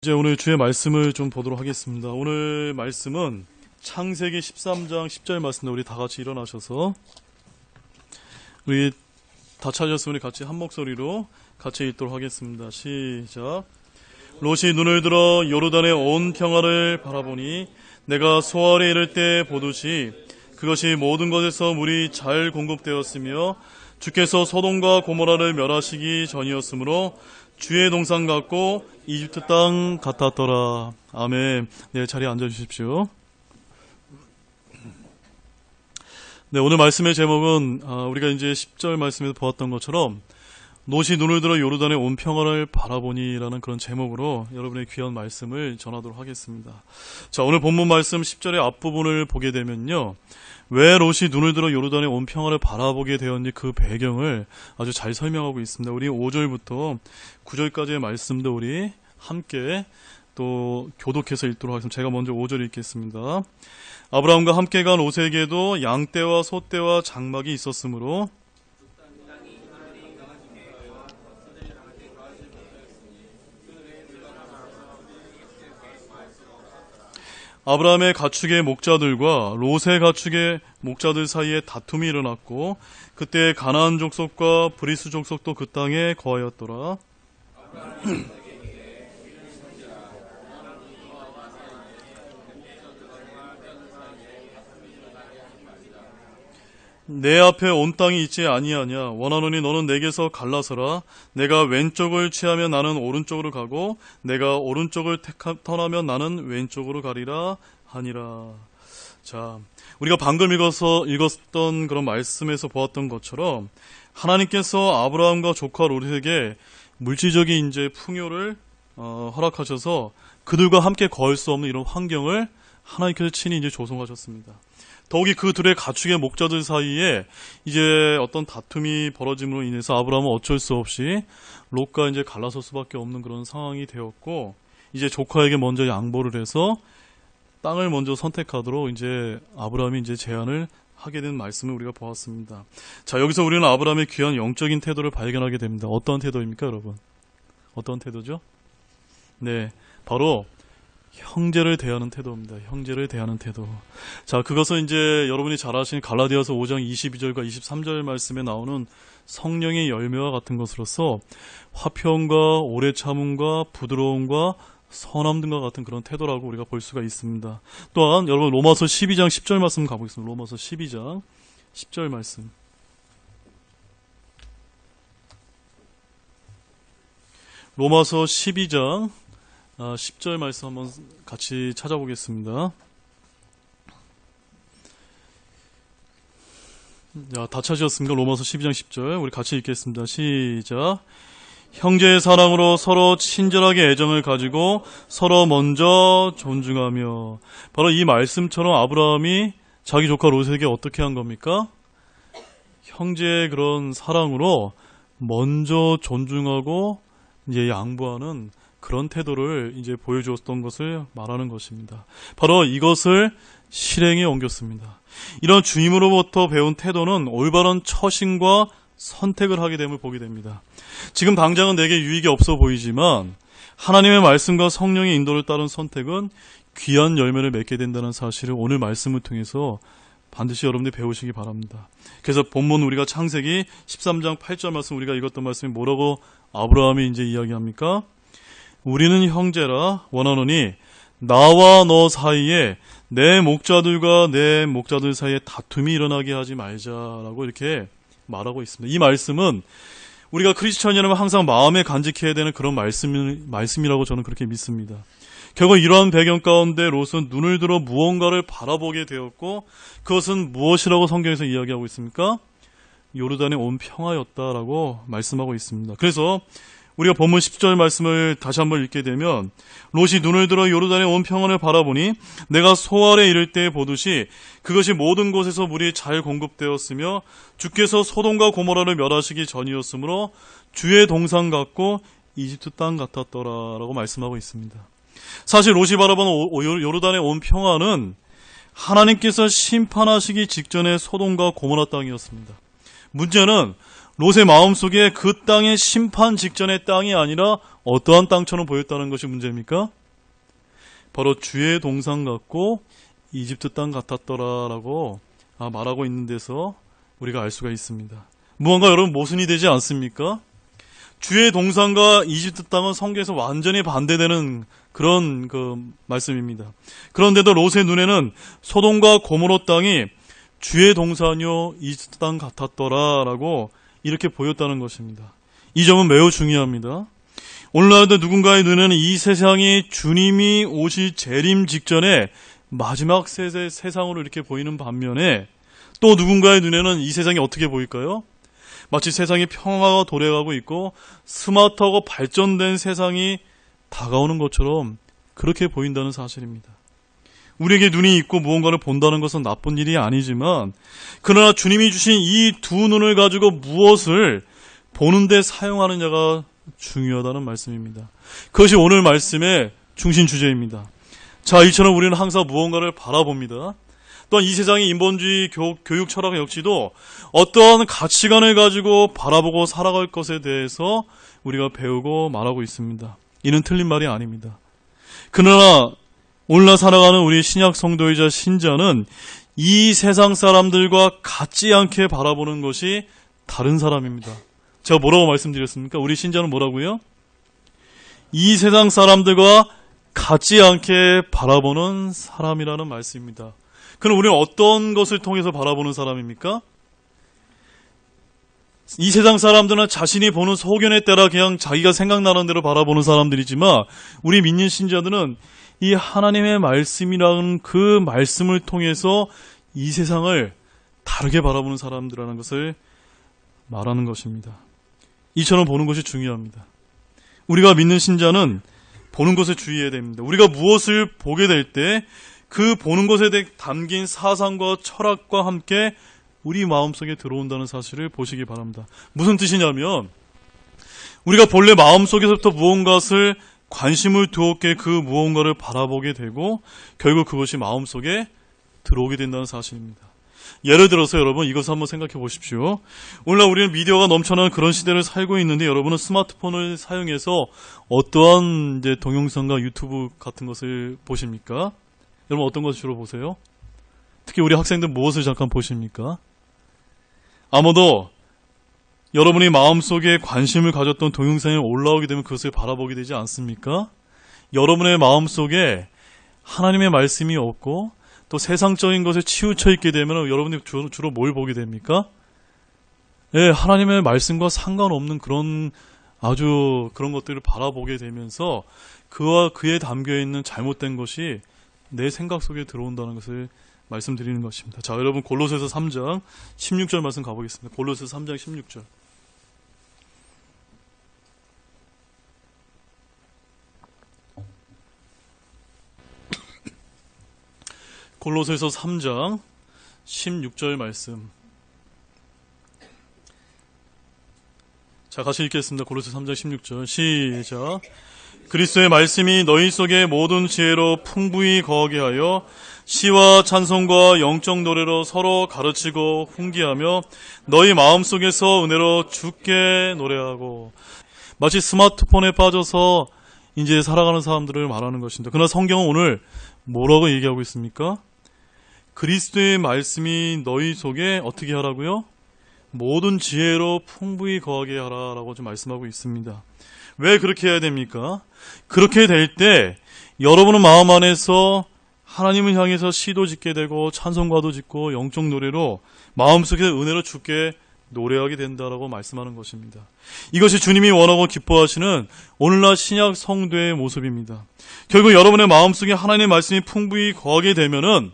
이제 오늘 주의 말씀을 좀 보도록 하겠습니다. 오늘 말씀은 창세기 13장 10절 말씀인데 우리 다 같이 일어나셔서 우리 다 찾았으면 우리 같이 한 목소리로 같이 읽도록 하겠습니다. 시작. 롯이 눈을 들어 요르단의 온 평화를 바라보니 내가 소알에 이를 때 보듯이 그것이 모든 것에서 물이 잘 공급되었으며 주께서 소돔과 고모라를 멸하시기 전이었으므로 주의 동산 같고 이집트 땅 같았더라. 아멘. 네, 자리에 앉아주십시오. 네, 오늘 말씀의 제목은 우리가 이제 10절 말씀에서 보았던 것처럼 롯이 눈을 들어 요르단의 온 평화를 바라보니라는 그런 제목으로 여러분의 귀한 말씀을 전하도록 하겠습니다. 자, 오늘 본문 말씀 10절의 앞부분을 보게 되면요, 왜 롯이 눈을 들어 요르단의 온 평화를 바라보게 되었는지 그 배경을 아주 잘 설명하고 있습니다. 우리 5절부터 9절까지의 말씀도 우리 함께 또 교독해서 읽도록 하겠습니다. 제가 먼저 5절 읽겠습니다. 아브라함과 함께 간 롯에게도 양떼와 소떼와 장막이 있었으므로 아브라함의 가축의 목자들과 롯의 가축의 목자들 사이에 다툼이 일어났고 그때 가나안 족속과 브리스 족속도 그 땅에 거하였더라. 내 앞에 온 땅이 있지 아니하냐. 원하노니 너는 내게서 갈라서라. 내가 왼쪽을 취하면 나는 오른쪽으로 가고 내가 오른쪽을 택하면 나는 왼쪽으로 가리라 하니라. 자, 우리가 방금 읽었던 그런 말씀에서 보았던 것처럼 하나님께서 아브라함과 조카 롯에게 물질적인 이제 풍요를 허락하셔서 그들과 함께 거할 수 없는 이런 환경을 하나님께서 친히 이제 조성하셨습니다. 더욱이 그 둘의 가축의 목자들 사이에 이제 어떤 다툼이 벌어짐으로 인해서 아브라함은 어쩔 수 없이 롯과 이제 갈라설 수밖에 없는 그런 상황이 되었고, 이제 조카에게 먼저 양보를 해서 땅을 먼저 선택하도록 이제 아브라함이 이제 제안을 하게 된 말씀을 우리가 보았습니다. 자, 여기서 우리는 아브라함의 귀한 영적인 태도를 발견하게 됩니다. 어떤 태도입니까, 여러분? 어떤 태도죠? 네, 바로 형제를 대하는 태도입니다. 형제를 대하는 태도. 자, 그것은 이제 여러분이 잘 아시는 갈라디아서 5장 22절과 23절 말씀에 나오는 성령의 열매와 같은 것으로서 화평과 오래 참음과 부드러움과 선함 등과 같은 그런 태도라고 우리가 볼 수가 있습니다. 또한 여러분 로마서 12장 10절 말씀 가보겠습니다. 로마서 12장 10절 말씀. 로마서 12장 10절 말씀 한번 같이 찾아보겠습니다. 자, 다 찾으셨습니까? 로마서 12장 10절 우리 같이 읽겠습니다. 시작. 형제의 사랑으로 서로 친절하게 애정을 가지고 서로 먼저 존중하며. 바로 이 말씀처럼 아브라함이 자기 조카 롯에게 어떻게 한 겁니까? 형제의 그런 사랑으로 먼저 존중하고 이제 양보하는 그런 태도를 이제 보여주었던 것을 말하는 것입니다. 바로 이것을 실행에 옮겼습니다. 이런 주님으로부터 배운 태도는 올바른 처신과 선택을 하게 됨을 보게 됩니다. 지금 당장은 내게 유익이 없어 보이지만 하나님의 말씀과 성령의 인도를 따른 선택은 귀한 열매를 맺게 된다는 사실을 오늘 말씀을 통해서 반드시 여러분들이 배우시기 바랍니다. 그래서 본문 우리가 창세기 13장 8절 말씀 우리가 읽었던 말씀이 뭐라고 아브라함이 이제 이야기합니까? 우리는 형제라 원하노니 나와 너 사이에 내 목자들과 내 목자들 사이에 다툼이 일어나게 하지 말자라고 이렇게 말하고 있습니다. 이 말씀은 우리가 크리스천이라면 항상 마음에 간직해야 되는 그런 말씀이라고 저는 그렇게 믿습니다. 결국 이러한 배경 가운데 롯은 눈을 들어 무언가를 바라보게 되었고 그것은 무엇이라고 성경에서 이야기하고 있습니까? 요르단의 온 평화였다라고 말씀하고 있습니다. 그래서 우리가 본문 10절 말씀을 다시 한번 읽게 되면 롯이 눈을 들어 요르단의 온 평원을 바라보니 내가 소알에 이를 때 보듯이 그것이 모든 곳에서 물이 잘 공급되었으며 주께서 소돔과 고모라를 멸하시기 전이었으므로 주의 동산 같고 이집트 땅 같았더라라고 말씀하고 있습니다. 사실 롯이 바라보는 요르단의 온 평화는 하나님께서 심판하시기 직전의 소돔과 고모라 땅이었습니다. 문제는 롯의 마음속에 그 땅의 심판 직전의 땅이 아니라 어떠한 땅처럼 보였다는 것이 문제입니까? 바로 주의 동산 같고 이집트 땅 같았더라라고 말하고 있는 데서 우리가 알 수가 있습니다. 무언가 여러분 모순이 되지 않습니까? 주의 동산과 이집트 땅은 성경에서 완전히 반대되는 그런 말씀입니다. 그런데도 롯의 눈에는 소돔과 고모로 땅이 주의 동산이요 이집트 땅 같았더라라고 이렇게 보였다는 것입니다. 이 점은 매우 중요합니다. 오늘날도 누군가의 눈에는 이 세상이 주님이 오실 재림 직전에 마지막 세상으로 이렇게 보이는 반면에 또 누군가의 눈에는 이 세상이 어떻게 보일까요? 마치 세상이 평화가 도래하고 있고 스마트하고 발전된 세상이 다가오는 것처럼 그렇게 보인다는 사실입니다. 우리에게 눈이 있고 무언가를 본다는 것은 나쁜 일이 아니지만 그러나 주님이 주신 이 두 눈을 가지고 무엇을 보는데 사용하느냐가 중요하다는 말씀입니다. 그것이 오늘 말씀의 중심 주제입니다. 자, 이처럼 우리는 항상 무언가를 바라봅니다. 또한 이 세상의 인본주의 교육 철학 역시도 어떠한 가치관을 가지고 바라보고 살아갈 것에 대해서 우리가 배우고 말하고 있습니다. 이는 틀린 말이 아닙니다. 그러나 오늘날 살아가는 우리 신약 성도이자 신자는 이 세상 사람들과 같지 않게 바라보는 것이 다른 사람입니다. 제가 뭐라고 말씀드렸습니까? 우리 신자는 뭐라고요? 이 세상 사람들과 같지 않게 바라보는 사람이라는 말씀입니다. 그럼 우리는 어떤 것을 통해서 바라보는 사람입니까? 이 세상 사람들은 자신이 보는 소견에 따라 그냥 자기가 생각나는 대로 바라보는 사람들이지만 우리 믿는 신자들은 이 하나님의 말씀이라는 그 말씀을 통해서 이 세상을 다르게 바라보는 사람들이라는 것을 말하는 것입니다. 이처럼 보는 것이 중요합니다. 우리가 믿는 신자는 보는 것에 주의해야 됩니다. 우리가 무엇을 보게 될 때 그 보는 것에 담긴 사상과 철학과 함께 우리 마음속에 들어온다는 사실을 보시기 바랍니다. 무슨 뜻이냐면 우리가 본래 마음속에서부터 무언가를 관심을 두었기에 그 무언가를 바라보게 되고 결국 그것이 마음속에 들어오게 된다는 사실입니다. 예를 들어서 여러분 이것을 한번 생각해 보십시오. 오늘날 우리는 미디어가 넘쳐나는 그런 시대를 살고 있는데 여러분은 스마트폰을 사용해서 어떠한 동영상과 유튜브 같은 것을 보십니까? 여러분 어떤 것을 주로 보세요? 특히 우리 학생들 무엇을 잠깐 보십니까? 아마도 여러분이 마음속에 관심을 가졌던 동영상이 올라오게 되면 그것을 바라보게 되지 않습니까? 여러분의 마음속에 하나님의 말씀이 없고 또 세상적인 것에 치우쳐 있게 되면 여러분이 주로 뭘 보게 됩니까? 예, 하나님의 말씀과 상관없는 그런 것들을 바라보게 되면서 그와 그에 담겨있는 잘못된 것이 내 생각 속에 들어온다는 것을 말씀드리는 것입니다. 자, 여러분 골로새서 3장 16절 말씀 가보겠습니다. 골로새서 3장 16절. 골로새서 3장 16절 말씀. 자, 같이 읽겠습니다. 골로새서 3장 16절 시작. 그리스도의 말씀이 너희 속에 모든 지혜로 풍부히 거하게 하여 시와 찬송과 영적 노래로 서로 가르치고 훈계하며 너희 마음속에서 은혜로 주께 노래하고. 마치 스마트폰에 빠져서 이제 살아가는 사람들을 말하는 것입니다. 그러나 성경은 오늘 뭐라고 얘기하고 있습니까? 그리스도의 말씀이 너희 속에 어떻게 하라고요? 모든 지혜로 풍부히 거하게 하라라고 좀 말씀하고 있습니다. 왜 그렇게 해야 됩니까? 그렇게 될 때 여러분은 마음 안에서 하나님을 향해서 시도 짓게 되고 찬송가도 짓고 영적 노래로 마음속에 은혜로 주께 노래하게 된다라고 말씀하는 것입니다. 이것이 주님이 원하고 기뻐하시는 오늘날 신약 성도의 모습입니다. 결국 여러분의 마음속에 하나님의 말씀이 풍부히 거하게 되면은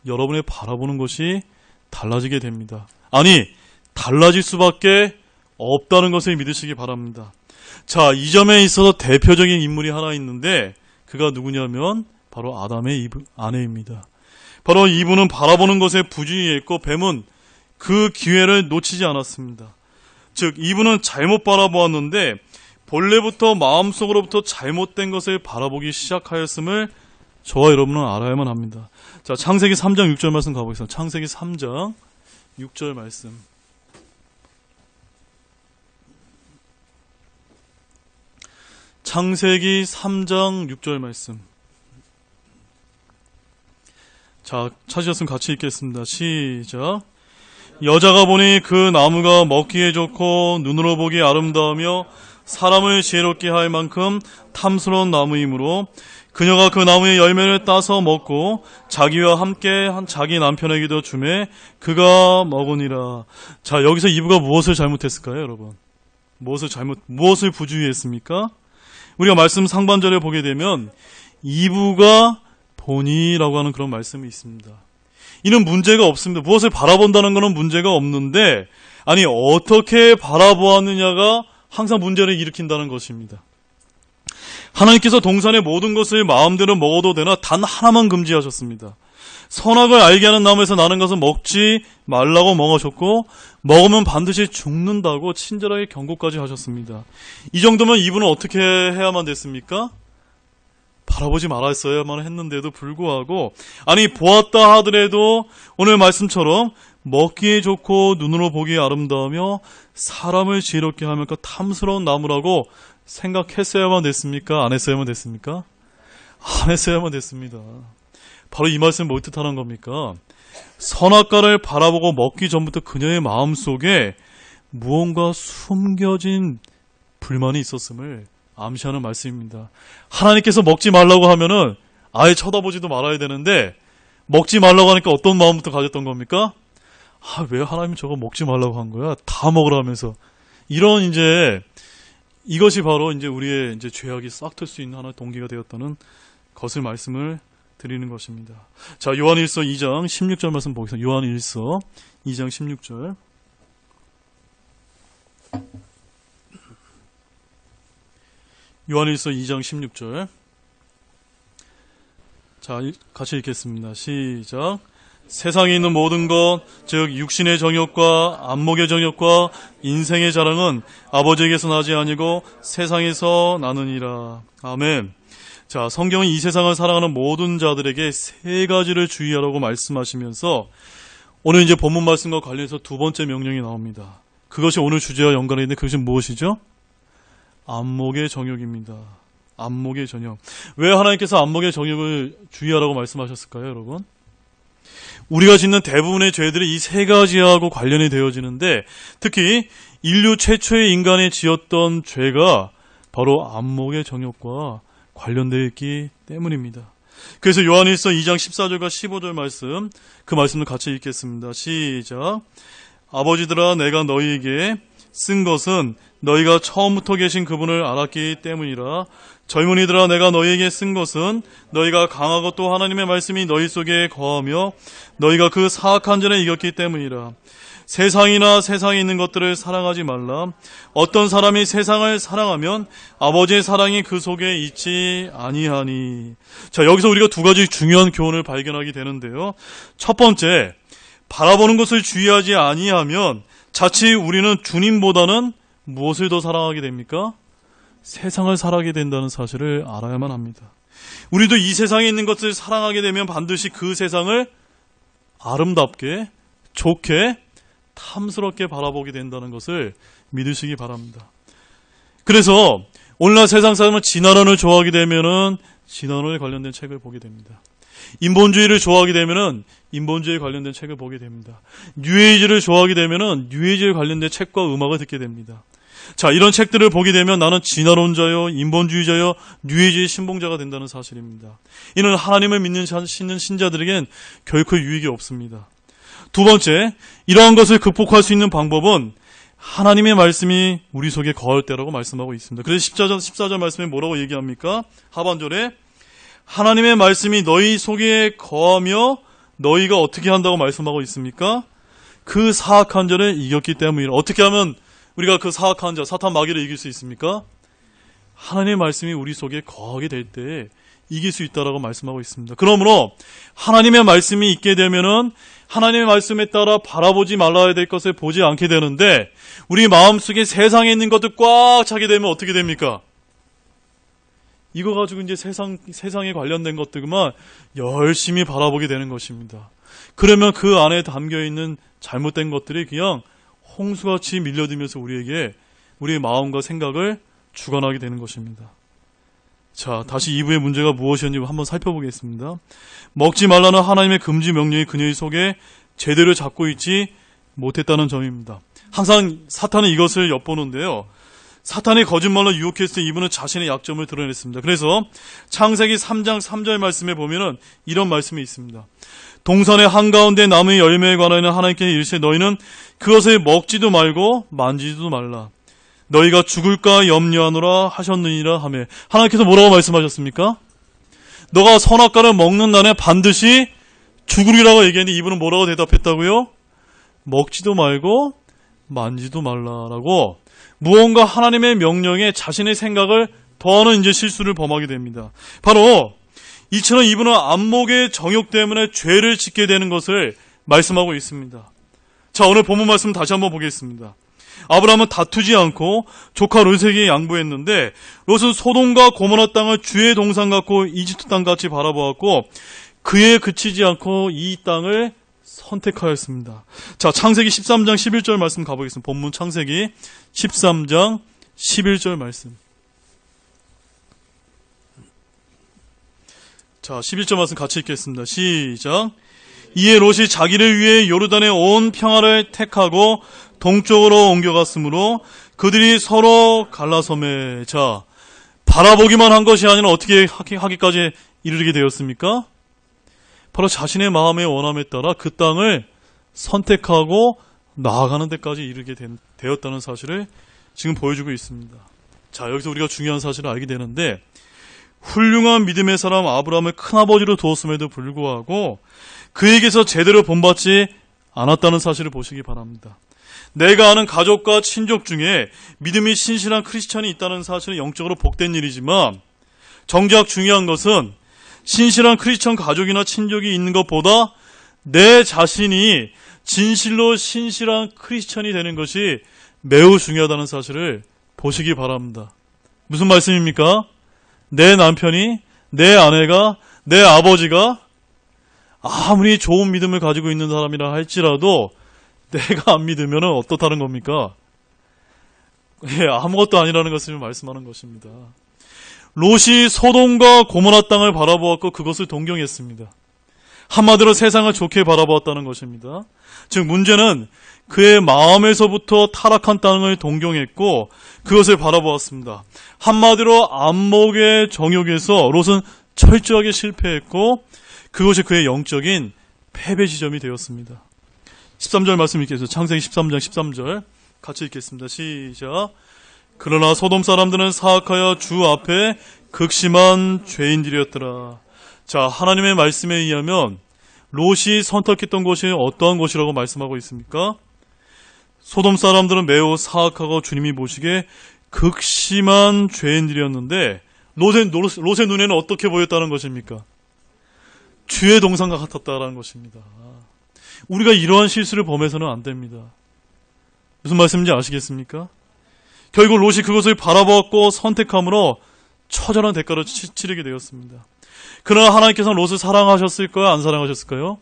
여러분의 바라보는 것이 달라지게 됩니다. 아니, 달라질 수밖에 없다는 것을 믿으시기 바랍니다. 자, 이 점에 있어서 대표적인 인물이 하나 있는데 그가 누구냐면 바로 아담의 아내입니다. 바로 이분은 바라보는 것에 부주의했고 뱀은 그 기회를 놓치지 않았습니다. 즉 이분은 잘못 바라보았는데 본래부터 마음속으로부터 잘못된 것을 바라보기 시작하였음을 저와 여러분은 알아야만 합니다. 자, 창세기 3장 6절 말씀 가보겠습니다. 창세기 3장 6절 말씀. 창세기 3장 6절 말씀. 자, 찾으셨으면 같이 읽겠습니다. 시작. 여자가 보니 그 나무가 먹기에 좋고 눈으로 보기 아름다우며 사람을 지혜롭게 할 만큼 탐스러운 나무이므로 그녀가 그 나무의 열매를 따서 먹고 자기와 함께 한 자기 남편에게도 주매 그가 먹으니라. 자, 여기서 이브가 무엇을 잘못했을까요, 여러분? 무엇을 부주의했습니까? 우리가 말씀 상반절에 보게 되면 이브가 보니라고 하는 그런 말씀이 있습니다. 이는 문제가 없습니다. 무엇을 바라본다는 것은 문제가 없는데, 아니 어떻게 바라보았느냐가 항상 문제를 일으킨다는 것입니다. 하나님께서 동산의 모든 것을 마음대로 먹어도 되나 단 하나만 금지하셨습니다. 선악을 알게 하는 나무에서 나는 것은 먹지 말라고 먹으셨고 먹으면 반드시 죽는다고 친절하게 경고까지 하셨습니다. 이 정도면 이분은 어떻게 해야만 됐습니까? 바라보지 말았어야만 했는데도 불구하고, 아니 보았다 하더라도 오늘 말씀처럼 먹기에 좋고 눈으로 보기에 아름다우며 사람을 지혜롭게 하면 그 탐스러운 나무라고 생각했어야만 됐습니까? 안 했어야만 됐습니까? 안 했어야만 됐습니다. 바로 이 말씀은 뭘 뜻하는 겁니까? 선악과를 바라보고 먹기 전부터 그녀의 마음속에 무언가 숨겨진 불만이 있었음을 암시하는 말씀입니다. 하나님께서 먹지 말라고 하면은 아예 쳐다보지도 말아야 되는데 먹지 말라고 하니까 어떤 마음부터 가졌던 겁니까? 아, 왜 하나님이 저거 먹지 말라고 한 거야? 다 먹으라면서. 이런 이것이 바로 우리의 죄악이 싹틀 수 있는 하나의 동기가 되었다는 것을 말씀을 드리는 것입니다. 자, 요한일서 2장 16절 말씀 보겠습니다. 요한일서 2장 16절. 요한일서 2장 16절. 자, 같이 읽겠습니다. 시작. 세상에 있는 모든 것, 즉 육신의 정욕과 안목의 정욕과 인생의 자랑은 아버지에게서 나지 아니고 세상에서 나느니라. 아멘. 자, 성경은 이 세상을 살아가는 모든 자들에게 세 가지를 주의하라고 말씀하시면서 오늘 본문 말씀과 관련해서 두 번째 명령이 나옵니다. 그것이 오늘 주제와 연관이 있는데 그것이 무엇이죠? 안목의 정욕입니다. 안목의 정욕. 왜 하나님께서 안목의 정욕을 주의하라고 말씀하셨을까요, 여러분? 우리가 짓는 대부분의 죄들이 이 세 가지하고 관련이 되어지는데, 특히 인류 최초의 인간이 지었던 죄가 바로 안목의 정욕과 관련되어 있기 때문입니다. 그래서 요한일서 2장 14절과 15절 말씀, 그 말씀을 같이 읽겠습니다. 시작. 아버지들아, 내가 너희에게 쓴 것은 너희가 처음부터 계신 그분을 알았기 때문이라. 젊은이들아, 내가 너희에게 쓴 것은 너희가 강하고 또 하나님의 말씀이 너희 속에 거하며 너희가 그 사악한 전에 이겼기 때문이라. 세상이나 세상에 있는 것들을 사랑하지 말라. 어떤 사람이 세상을 사랑하면 아버지의 사랑이 그 속에 있지 아니하니. 자, 여기서 우리가 두 가지 중요한 교훈을 발견하게 되는데요. 첫 번째, 바라보는 것을 주의하지 아니하면 자칫 우리는 주님보다는 무엇을 더 사랑하게 됩니까? 세상을 사랑하게 된다는 사실을 알아야만 합니다. 우리도 이 세상에 있는 것을 사랑하게 되면 반드시 그 세상을 아름답게, 좋게, 탐스럽게 바라보게 된다는 것을 믿으시기 바랍니다. 그래서 오늘날 세상 사람은 진화론을 좋아하게 되면은 진화론에 관련된 책을 보게 됩니다. 인본주의를 좋아하게 되면은 인본주의에 관련된 책을 보게 됩니다. 뉴에이지를 좋아하게 되면은 뉴에이지에 관련된 책과 음악을 듣게 됩니다. 자, 이런 책들을 보게 되면 나는 진화론자요, 인본주의자요, 뉴에이지의 신봉자가 된다는 사실입니다. 이는 하나님을 믿는 신자들에겐 결코 유익이 없습니다. 두 번째, 이러한 것을 극복할 수 있는 방법은 하나님의 말씀이 우리 속에 거할 때라고 말씀하고 있습니다. 그래서 14절 말씀에 뭐라고 얘기합니까? 하반절에 하나님의 말씀이 너희 속에 거하며 너희가 어떻게 한다고 말씀하고 있습니까? 그 사악한 자를 이겼기 때문이라. 어떻게 하면 우리가 그 사악한 자, 사탄 마귀를 이길 수 있습니까? 하나님의 말씀이 우리 속에 거하게 될 때 이길 수 있다라고 말씀하고 있습니다. 그러므로 하나님의 말씀이 있게 되면은 하나님의 말씀에 따라 바라보지 말아야 될 것을 보지 않게 되는데, 우리 마음속에 세상에 있는 것들 꽉 차게 되면 어떻게 됩니까? 이거 가지고 세상에 관련된 것들만 열심히 바라보게 되는 것입니다. 그러면 그 안에 담겨 있는 잘못된 것들이 그냥 홍수같이 밀려들면서 우리의 마음과 생각을 주관하게 되는 것입니다. 자, 다시 이브의 문제가 무엇이었는지 한번 살펴보겠습니다. 먹지 말라는 하나님의 금지 명령이 그녀의 속에 제대로 잡고 있지 못했다는 점입니다. 항상 사탄은 이것을 엿보는데요. 사탄이 거짓말로 유혹했을 때 이분은 자신의 약점을 드러냈습니다. 그래서 창세기 3장 3절 말씀에 보면은 이런 말씀이 있습니다. 동산의 한가운데 나무의 열매에 관하여는 하나님께 이르시되 너희는 그것을 먹지도 말고 만지지도 말라. 너희가 죽을까 염려하노라 하셨느니라 하며, 하나님께서 뭐라고 말씀하셨습니까? 너가 선악과를 먹는 날에 반드시 죽으리라고 얘기했는데 이분은 뭐라고 대답했다고요? 먹지도 말고 만지도 말라라고 무언가 하나님의 명령에 자신의 생각을 더하는 이제 실수를 범하게 됩니다. 바로 이처럼 이분은 안목의 정욕 때문에 죄를 짓게 되는 것을 말씀하고 있습니다. 자, 오늘 본문 말씀 다시 한번 보겠습니다. 아브라함은 다투지 않고 조카 롯에게 양보했는데 롯은 소돔과 고모라 땅을 주의 동산 같고 이집트 땅 같이 바라보았고 그에 그치지 않고 이 땅을 선택하였습니다. 자, 창세기 13장 11절 말씀 가보겠습니다. 본문 창세기 13장 11절 말씀. 자, 11절 말씀 같이 읽겠습니다. 시작. 이에 롯이 자기를 위해 요르단의 온 평화를 택하고 동쪽으로 옮겨갔으므로 그들이 서로 갈라섬에. 자, 바라보기만 한 것이 아니라 어떻게 하기까지 이르게 되었습니까? 바로 자신의 마음의 원함에 따라 그 땅을 선택하고 나아가는 데까지 이르게 되었다는 사실을 지금 보여주고 있습니다. 자, 여기서 우리가 중요한 사실을 알게 되는데, 훌륭한 믿음의 사람 아브라함을 큰아버지로 두었음에도 불구하고 그에게서 제대로 본받지 않았다는 사실을 보시기 바랍니다. 내가 아는 가족과 친족 중에 믿음이 신실한 크리스천이 있다는 사실은 영적으로 복된 일이지만, 정작 중요한 것은 신실한 크리스천 가족이나 친족이 있는 것보다 내 자신이 진실로 신실한 크리스천이 되는 것이 매우 중요하다는 사실을 보시기 바랍니다. 무슨 말씀입니까? 내 남편이, 내 아내가, 내 아버지가 아무리 좋은 믿음을 가지고 있는 사람이라 할지라도 내가 안 믿으면 어떻다는 겁니까? 아무것도 아니라는 것을 말씀하는 것입니다. 롯이 소돔과 고모라 땅을 바라보았고 그것을 동경했습니다. 한마디로 세상을 좋게 바라보았다는 것입니다. 즉 문제는 그의 마음에서부터 타락한 땅을 동경했고 그것을 바라보았습니다. 한마디로 안목의 정욕에서 롯은 철저하게 실패했고 그것이 그의 영적인 패배 지점이 되었습니다. 13절 말씀 읽겠습니다. 창세기 13장 13절 같이 읽겠습니다. 시작. 그러나 소돔 사람들은 사악하여 주 앞에 극심한 죄인들이었더라. 자, 하나님의 말씀에 의하면 롯이 선택했던 곳이 어떠한 곳이라고 말씀하고 있습니까? 소돔 사람들은 매우 사악하고 주님이 보시기에 극심한 죄인들이었는데 롯의 눈에는 어떻게 보였다는 것입니까? 주의 동산과 같았다라는 것입니다. 우리가 이러한 실수를 범해서는 안 됩니다. 무슨 말씀인지 아시겠습니까? 결국 롯이 그것을 바라보았고 선택함으로 처절한 대가를 치르게 되었습니다. 그러나 하나님께서는 롯을 사랑하셨을까요? 안 사랑하셨을까요?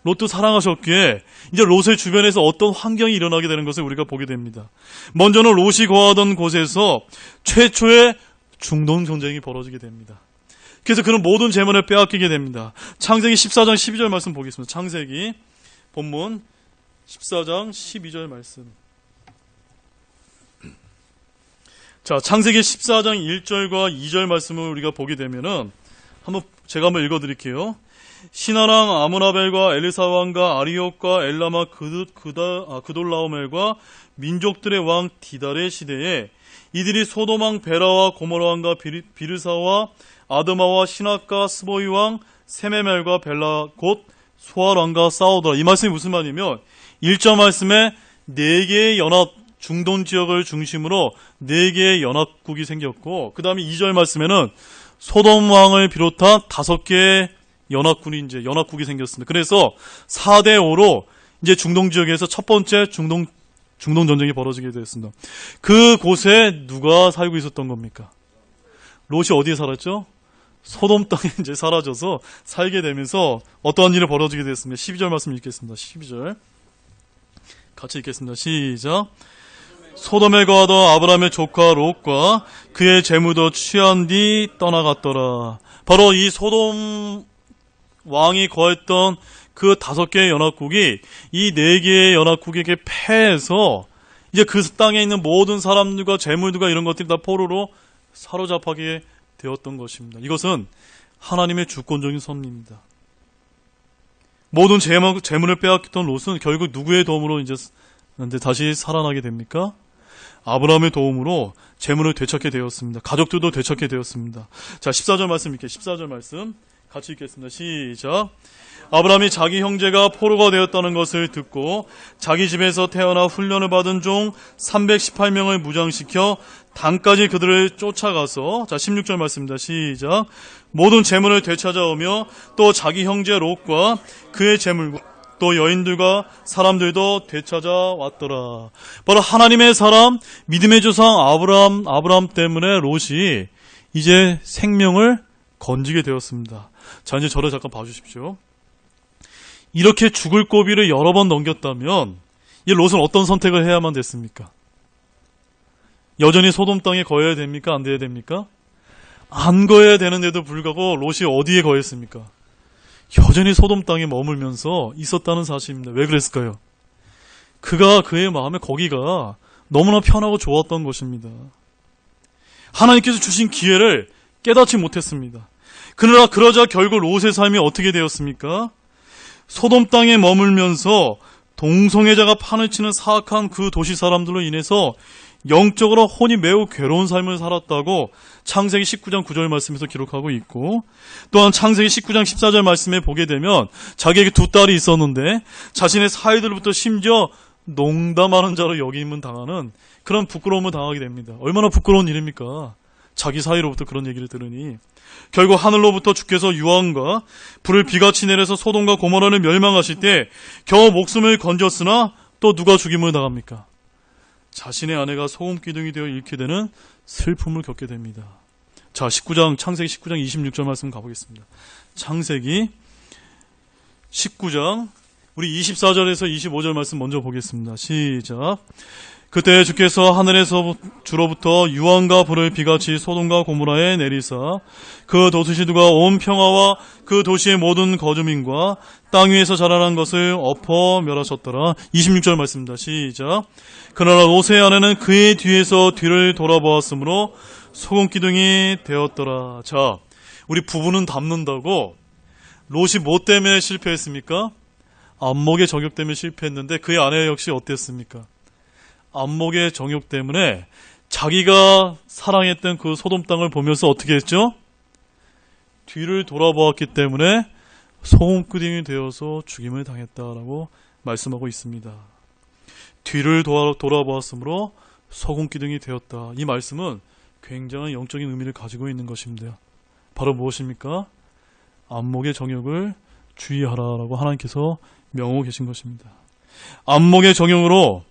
롯도 사랑하셨기에 이제 롯의 주변에서 어떤 환경이 일어나게 되는 것을 우리가 보게 됩니다. 먼저는 롯이 거하던 곳에서 최초의 중동 전쟁이 벌어지게 됩니다. 그래서 그는 모든 재물을 빼앗기게 됩니다. 창세기 14장 12절 말씀 보겠습니다. 창세기 본문 14장 12절 말씀. 자, 창세기 14장 1절과 2절 말씀을 우리가 보게 되면은 제가 한번 읽어드릴게요. 신하랑 아므나벨과 엘리사 왕과 아리옥과 엘라마 그돌라오멜과 민족들의 왕 디달의 시대에 이들이 소돔 왕 베라와 고모라 왕과 비르사와 아드마와 신학과 스보이 왕 세메멜과 벨라 곧 소알 왕과 싸우더라. 이 말씀이 무슨 말이냐면 1절 말씀에 4개의 연합 중동 지역을 중심으로 4개의 연합국이 생겼고 그 다음에 2절 말씀에는 소돔 왕을 비롯한 5개의 연합국이 생겼습니다. 그래서 4대5로 이제 중동 지역에서 첫 번째 중동 전쟁이 벌어지게 되었습니다. 그 곳에 누가 살고 있었던 겁니까? 롯이 어디에 살았죠? 소돔 땅에 이제 사라져서 살게 되면서 어떠한 일이 벌어지게 되었습니다. 12절 말씀 읽겠습니다. 12절 같이 읽겠습니다. 시작. 소돔에 거하던 아브라함의 조카 롯과 그의 재물도 취한 뒤 떠나갔더라. 바로 이 소돔 왕이 거했던 그 5개의 연합국이 이 4개의 연합국에게 패해서 이제 그 땅에 있는 모든 사람들과 재물들과 이런 것들이 다 포로로 사로잡히게 되었던 것입니다. 이것은 하나님의 주권적인 섭리입니다. 모든 재물을 빼앗겼던 롯은 결국 누구의 도움으로 이제 다시 살아나게 됩니까? 아브라함의 도움으로 재물을 되찾게 되었습니다. 가족들도 되찾게 되었습니다. 자, 14절 말씀 읽게. 14절 말씀 같이 읽겠습니다. 시작. 아브라함이 자기 형제가 포로가 되었다는 것을 듣고 자기 집에서 태어나 훈련을 받은 종 318명을 무장시켜 단까지 그들을 쫓아가서, 자, 16절 말씀입니다. 시작. 모든 재물을 되찾아오며 또 자기 형제 롯과 그의 재물과 또 여인들과 사람들도 되찾아왔더라. 바로 하나님의 사람, 믿음의 조상 아브라함 때문에 롯이 이제 생명을 건지게 되었습니다. 자, 이제 저를 잠깐 봐주십시오. 이렇게 죽을 고비를 여러 번 넘겼다면 이 롯은 어떤 선택을 해야만 됐습니까? 여전히 소돔 땅에 거해야 됩니까? 안 돼야 됩니까? 안 거해야 되는데도 불구하고 롯이 어디에 거했습니까? 여전히 소돔 땅에 머물면서 있었다는 사실입니다. 왜 그랬을까요? 그의 마음에 거기가 너무나 편하고 좋았던 것입니다. 하나님께서 주신 기회를 깨닫지 못했습니다. 그러자 결국 롯의 삶이 어떻게 되었습니까? 소돔 땅에 머물면서 동성애자가 판을 치는 사악한 그 도시 사람들로 인해서 영적으로 혼이 매우 괴로운 삶을 살았다고 창세기 19장 9절 말씀에서 기록하고 있고, 또한 창세기 19장 14절 말씀에 보게 되면 자기에게 2딸이 있었는데 자신의 사이들로부터 심지어 농담하는 자로 여김을 당하는 그런 부끄러움을 당하게 됩니다. 얼마나 부끄러운 일입니까? 자기 사이로부터 그런 얘기를 들으니. 결국 하늘로부터 주께서 유황과 불을 비같이 내려서 소돔과 고모라를 멸망하실 때 겨우 목숨을 건졌으나 또 누가 죽임을 당합니까? 자신의 아내가 소금 기둥이 되어 잃게 되는 슬픔을 겪게 됩니다. 자, 창세기 19장 26절 말씀 가보겠습니다. 창세기 19장 우리 24절에서 25절 말씀 먼저 보겠습니다. 시작. 그때 주께서 하늘에서 주로부터 유황과 불을 비같이 소돔과 고모라에 내리사 그 도시들과 온 평화와 그 도시의 모든 거주민과 땅 위에서 자라난 것을 엎어 멸하셨더라. 26절 말씀입니다. 시작. 그러나 롯의 아내는 그의 뒤에서 뒤를 돌아보았으므로 소금 기둥이 되었더라. 자, 우리 부부는 닮는다고 롯이 뭐 때문에 실패했습니까? 안목의 정욕 때문에 실패했는데 그의 아내 역시 어땠습니까? 안목의 정욕 때문에 자기가 사랑했던 그 소돔 땅을 보면서 어떻게 했죠? 뒤를 돌아보았기 때문에 소금기둥이 되어서 죽임을 당했다라고 말씀하고 있습니다. 뒤를 돌아보았으므로 소금기둥이 되었다. 이 말씀은 굉장한 영적인 의미를 가지고 있는 것입니다. 바로 무엇입니까? 안목의 정욕을 주의하라라고 하나님께서 명하고 계신 것입니다. 안목의 정욕으로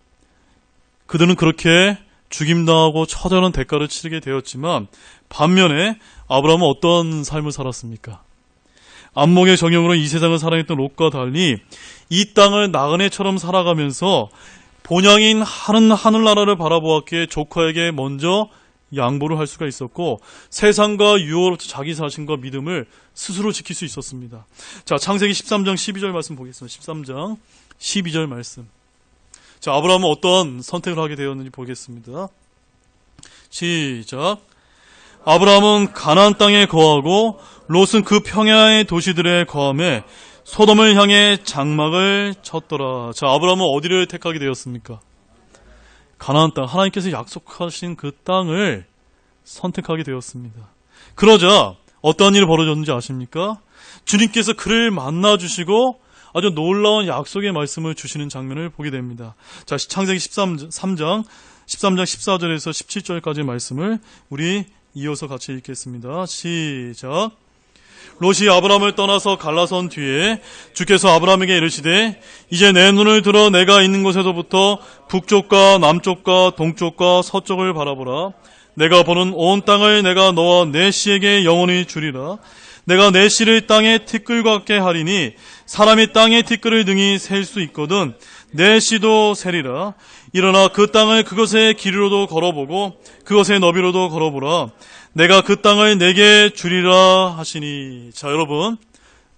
그들은 그렇게 죽임당하고 처절한 대가를 치르게 되었지만 반면에 아브라함은 어떤 삶을 살았습니까? 안목의 정욕으로 이 세상을 사랑했던 롯과 달리 이 땅을 나그네처럼 살아가면서 본향인 하늘나라를 바라보았기에 조카에게 먼저 양보를 할 수가 있었고 세상과 유혹으로부터 자기 자신과 믿음을 스스로 지킬 수 있었습니다. 자, 창세기 13장 12절 말씀 보겠습니다. 13장 12절 말씀. 자, 아브라함은 어떤 선택을 하게 되었는지 보겠습니다. 시작. 아브라함은 가나안 땅에 거하고 롯은 그 평야의 도시들에 거함에 소돔을 향해 장막을 쳤더라. 자, 아브라함은 어디를 택하게 되었습니까? 가나안 땅, 하나님께서 약속하신 그 땅을 선택하게 되었습니다. 그러자 어떤 일이 벌어졌는지 아십니까? 주님께서 그를 만나주시고 아주 놀라운 약속의 말씀을 주시는 장면을 보게 됩니다. 자, 창세기 13장 14절에서 17절까지의 말씀을 우리 이어서 같이 읽겠습니다. 시작. 롯이 아브라함을 떠나서 갈라선 뒤에 주께서 아브라함에게 이르시되 이제 내 눈을 들어 내가 있는 곳에서부터 북쪽과 남쪽과 동쪽과 서쪽을 바라보라. 내가 보는 온 땅을 내가 너와 내 씨에게 영원히 주리라. 내가 내 씨를 땅의 티끌과 같게 하리니 사람이 땅의 티끌을 능히 셀 수 있거든 내 씨도 세리라. 일어나 그 땅을 그것의 길이로도 걸어보고 그것의 너비로도 걸어보라. 내가 그 땅을 내게 주리라 하시니. 자, 여러분,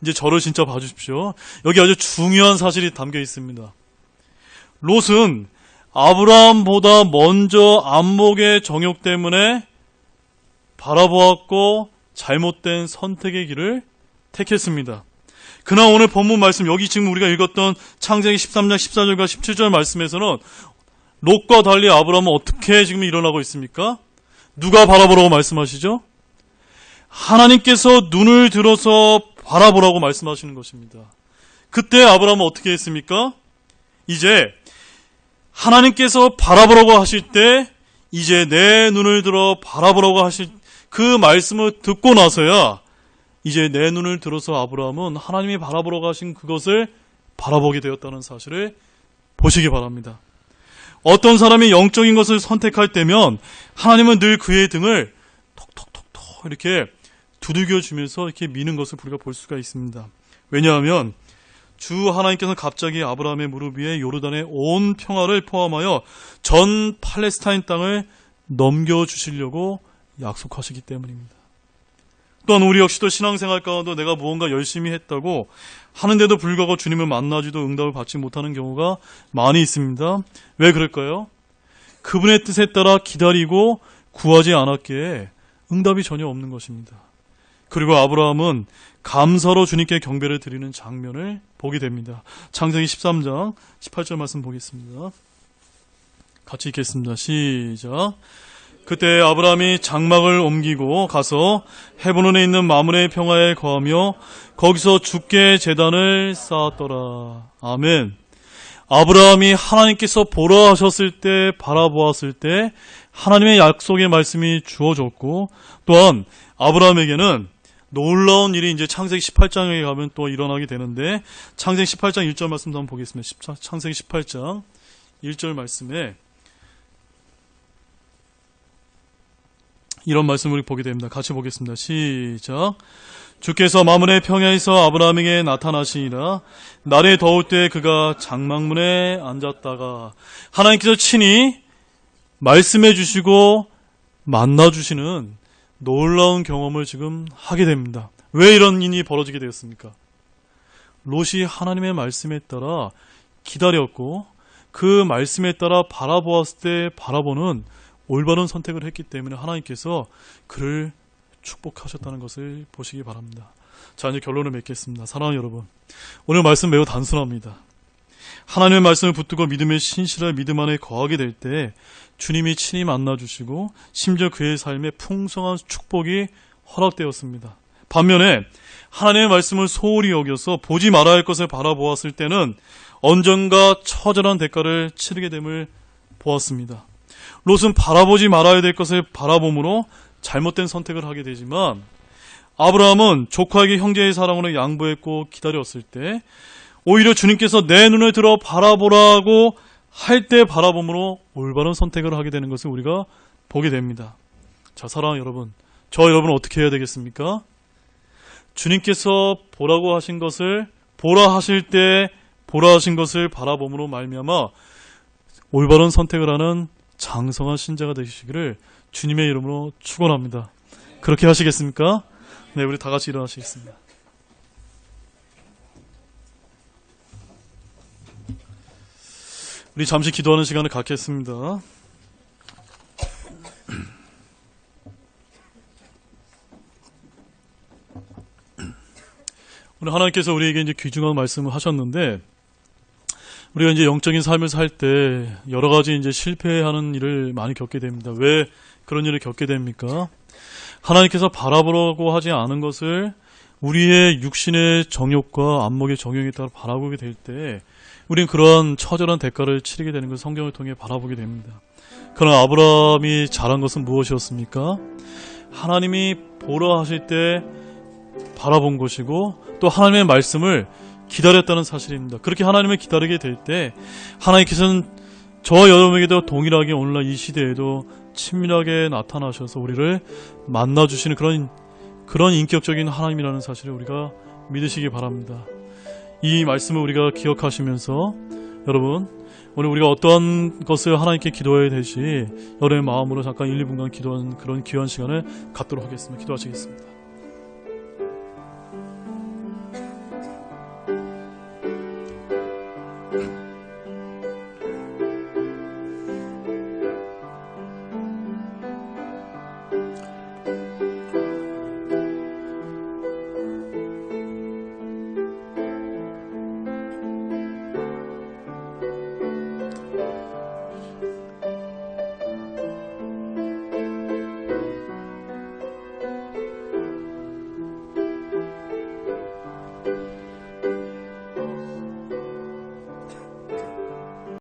이제 저를 진짜 봐주십시오. 여기 아주 중요한 사실이 담겨 있습니다. 롯은 아브라함보다 먼저 안목의 정욕 때문에 바라보았고 잘못된 선택의 길을 택했습니다. 그러나 오늘 본문 말씀, 여기 지금 우리가 읽었던 창세기 13장 14절과 17절 말씀에서는 롯과 달리 아브라함은 어떻게 지금 일어나고 있습니까? 누가 바라보라고 말씀하시죠? 하나님께서 눈을 들어서 바라보라고 말씀하시는 것입니다. 그때 아브라함은 어떻게 했습니까? 이제 하나님께서 바라보라고 하실 때 이제 내 눈을 들어 바라보라고 하실 그 말씀을 듣고 나서야 이제 내 눈을 들어서 아브라함은 하나님이 바라보라고 하신 그것을 바라보게 되었다는 사실을 보시기 바랍니다. 어떤 사람이 영적인 것을 선택할 때면 하나님은 늘 그의 등을 톡톡톡톡 이렇게 두들겨주면서 이렇게 미는 것을 우리가 볼 수가 있습니다. 왜냐하면 주 하나님께서는 갑자기 아브라함의 무릎 위에 요르단의 온 평화를 포함하여 전 팔레스타인 땅을 넘겨주시려고 약속하시기 때문입니다. 또한 우리 역시도 신앙생활 가운데 내가 무언가 열심히 했다고 하는데도 불구하고 주님을 만나지도 응답을 받지 못하는 경우가 많이 있습니다. 왜 그럴까요? 그분의 뜻에 따라 기다리고 구하지 않았기에 응답이 전혀 없는 것입니다. 그리고 아브라함은 감사로 주님께 경배를 드리는 장면을 보게 됩니다. 창세기 13장 18절 말씀 보겠습니다. 같이 읽겠습니다. 시작. 그때 아브라함이 장막을 옮기고 가서 헤브론에 있는 마므레의 평화에 거하며 거기서 주께 제단을 쌓았더라. 아멘. 아브라함이 하나님께서 보라 하셨을 때, 바라보았을 때 하나님의 약속의 말씀이 주어졌고, 또한 아브라함에게는 놀라운 일이 이제 창세기 18장에 가면 또 일어나게 되는데, 창세기 18장 1절 말씀 한번 보겠습니다. 창세기 18장 1절 말씀에 이런 말씀을 보게 됩니다. 같이 보겠습니다. 시작. 주께서 마므레 평야에서 아브라함에게 나타나시니라. 날이 더울 때 그가 장막문에 앉았다가 하나님께서 친히 말씀해 주시고 만나 주시는 놀라운 경험을 지금 하게 됩니다. 왜 이런 일이 벌어지게 되었습니까? 롯이 하나님의 말씀에 따라 기다렸고 그 말씀에 따라 바라보았을 때 바라보는 올바른 선택을 했기 때문에 하나님께서 그를 축복하셨다는 것을 보시기 바랍니다. 자, 이제 결론을 맺겠습니다. 사랑하는 여러분, 오늘 말씀 매우 단순합니다. 하나님의 말씀을 붙들고 믿음의 신실한 믿음 안에 거하게 될 때 주님이 친히 만나주시고 심지어 그의 삶에 풍성한 축복이 허락되었습니다. 반면에 하나님의 말씀을 소홀히 여겨서 보지 말아야 할 것을 바라보았을 때는 언젠가 처절한 대가를 치르게 됨을 보았습니다. 롯은 바라보지 말아야 될 것을 바라봄으로 잘못된 선택을 하게 되지만 아브라함은 조카에게 형제의 사랑으로 양보했고 기다렸을 때 오히려 주님께서 내 눈을 들어 바라보라고 할 때 바라봄으로 올바른 선택을 하게 되는 것을 우리가 보게 됩니다. 자, 사랑하는 여러분, 저 여러분은 어떻게 해야 되겠습니까? 주님께서 보라고 하신 것을 보라 하실 때 보라 하신 것을 바라봄으로 말미암아 올바른 선택을 하는 장성한 신자가 되시기를 주님의 이름으로 축원합니다. 그렇게 하시겠습니까? 네, 우리 다 같이 일어나시겠습니다. 우리 잠시 기도하는 시간을 갖겠습니다. 오늘 하나님께서 우리에게 이제 귀중한 말씀을 하셨는데, 우리가 이제 영적인 삶을 살 때 여러 가지 이제 실패하는 일을 많이 겪게 됩니다. 왜 그런 일을 겪게 됩니까? 하나님께서 바라보라고 하지 않은 것을 우리의 육신의 정욕과 안목의 정욕에 따라 바라보게 될 때 우리는 그러한 처절한 대가를 치르게 되는 것을 성경을 통해 바라보게 됩니다. 그러나 아브라함이 잘한 것은 무엇이었습니까? 하나님이 보라 하실 때 바라본 것이고 또 하나님의 말씀을 기다렸다는 사실입니다. 그렇게 하나님을 기다리게 될 때 하나님께서는 저와 여러분에게도 동일하게 오늘날 이 시대에도 친밀하게 나타나셔서 우리를 만나주시는 그런 인격적인 하나님이라는 사실을 우리가 믿으시기 바랍니다. 이 말씀을 우리가 기억하시면서 여러분, 오늘 우리가 어떠한 것을 하나님께 기도해야 될지 여러분의 마음으로 잠깐 1, 2분간 기도하는 그런 귀한 시간을 갖도록 하겠습니다. 기도하시겠습니다.